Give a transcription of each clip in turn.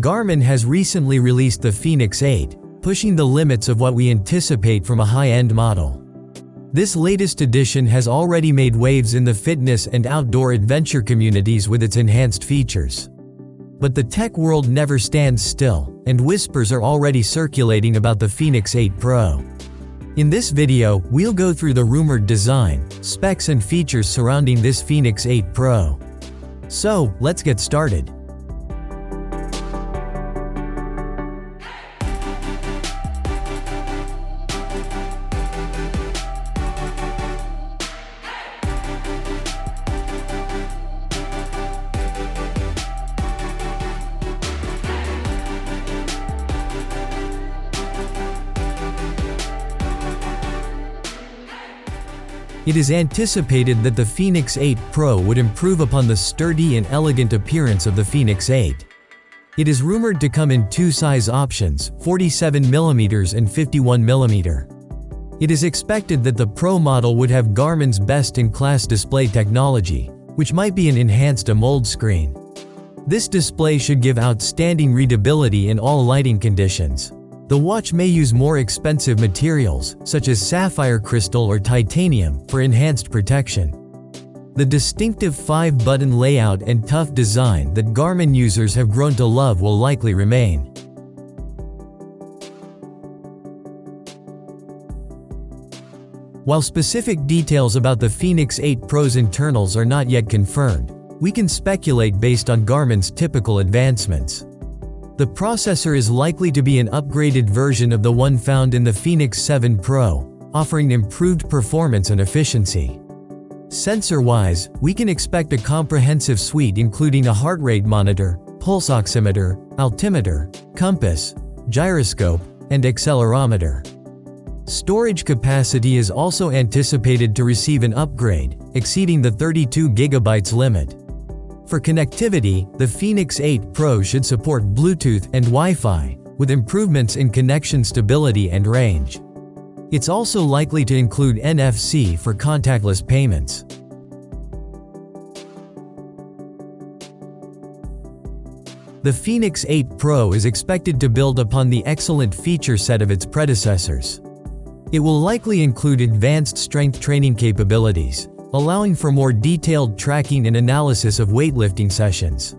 Garmin has recently released the Fenix 8, pushing the limits of what we anticipate from a high-end model. This latest edition has already made waves in the fitness and outdoor adventure communities with its enhanced features. But the tech world never stands still, and whispers are already circulating about the Fenix 8 Pro. In this video, we'll go through the rumored design, specs and features surrounding this Fenix 8 Pro. So, let's get started. It is anticipated that the Fenix 8 Pro would improve upon the sturdy and elegant appearance of the Fenix 8. It is rumored to come in two size options, 47mm and 51mm. It is expected that the Pro model would have Garmin's best-in-class display technology, which might be an enhanced AMOLED screen. This display should give outstanding readability in all lighting conditions. The watch may use more expensive materials, such as sapphire crystal or titanium, for enhanced protection. The distinctive 5-button layout and tough design that Garmin users have grown to love will likely remain. While specific details about the Fenix 8 Pro's internals are not yet confirmed, we can speculate based on Garmin's typical advancements. The processor is likely to be an upgraded version of the one found in the Fenix 7 Pro, offering improved performance and efficiency. Sensor-wise, we can expect a comprehensive suite including a heart rate monitor, pulse oximeter, altimeter, compass, gyroscope, and accelerometer. Storage capacity is also anticipated to receive an upgrade, exceeding the 32 GB limit. For connectivity, the Fenix 8 Pro should support Bluetooth and Wi-Fi, with improvements in connection stability and range. It's also likely to include NFC for contactless payments. The Fenix 8 Pro is expected to build upon the excellent feature set of its predecessors. It will likely include advanced strength training capabilities, allowing for more detailed tracking and analysis of weightlifting sessions.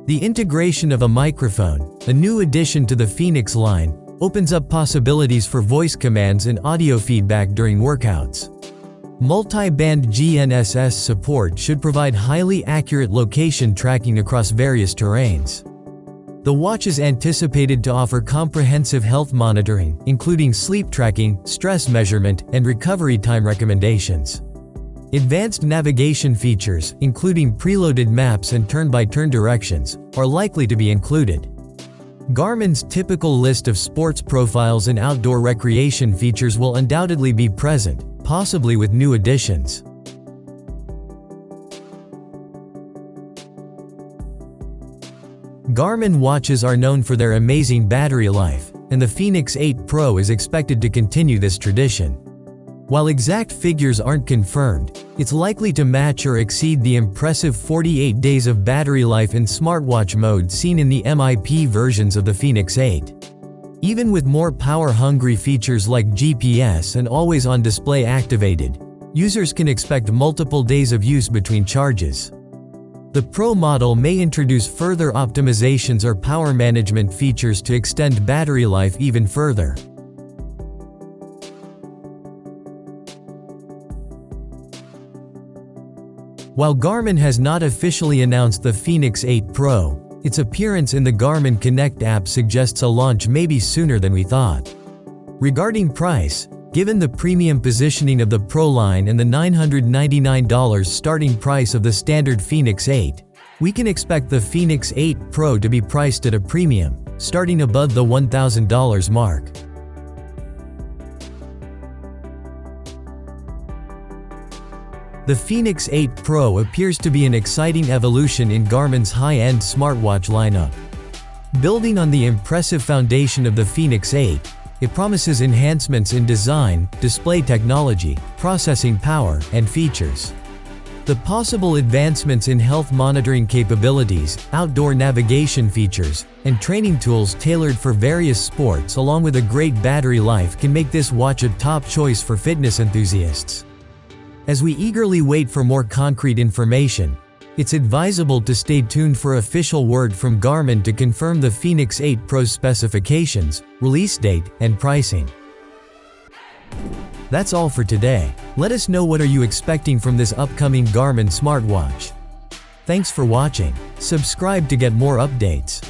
The integration of a microphone, a new addition to the Fenix line, opens up possibilities for voice commands and audio feedback during workouts. Multi-band GNSS support should provide highly accurate location tracking across various terrains. The watch is anticipated to offer comprehensive health monitoring, including sleep tracking, stress measurement, and recovery time recommendations. Advanced navigation features, including preloaded maps and turn-by-turn directions, are likely to be included. Garmin's typical list of sports profiles and outdoor recreation features will undoubtedly be present, possibly with new additions. Garmin watches are known for their amazing battery life, and the Fenix 8 Pro is expected to continue this tradition. While exact figures aren't confirmed, it's likely to match or exceed the impressive 48 days of battery life in smartwatch mode seen in the MIP versions of the Fenix 8. Even with more power-hungry features like GPS and always-on display activated, users can expect multiple days of use between charges. The Pro model may introduce further optimizations or power management features to extend battery life even further. While Garmin has not officially announced the Fenix 8 Pro, its appearance in the Garmin Connect app suggests a launch may be sooner than we thought. Regarding price, given the premium positioning of the Pro line and the $999 starting price of the standard Fenix 8, we can expect the Fenix 8 Pro to be priced at a premium, starting above the $1,000 mark. The Fenix 8 Pro appears to be an exciting evolution in Garmin's high-end smartwatch lineup. Building on the impressive foundation of the Fenix 8, it promises enhancements in design, display technology, processing power, and features. The possible advancements in health monitoring capabilities, outdoor navigation features, and training tools tailored for various sports along with a great battery life can make this watch a top choice for fitness enthusiasts. As we eagerly wait for more concrete information, it's advisable to stay tuned for official word from Garmin to confirm the Fenix 8 Pro's specifications, release date, and pricing. That's all for today. Let us know what are you expecting from this upcoming Garmin smartwatch. Thanks for watching. Subscribe to get more updates.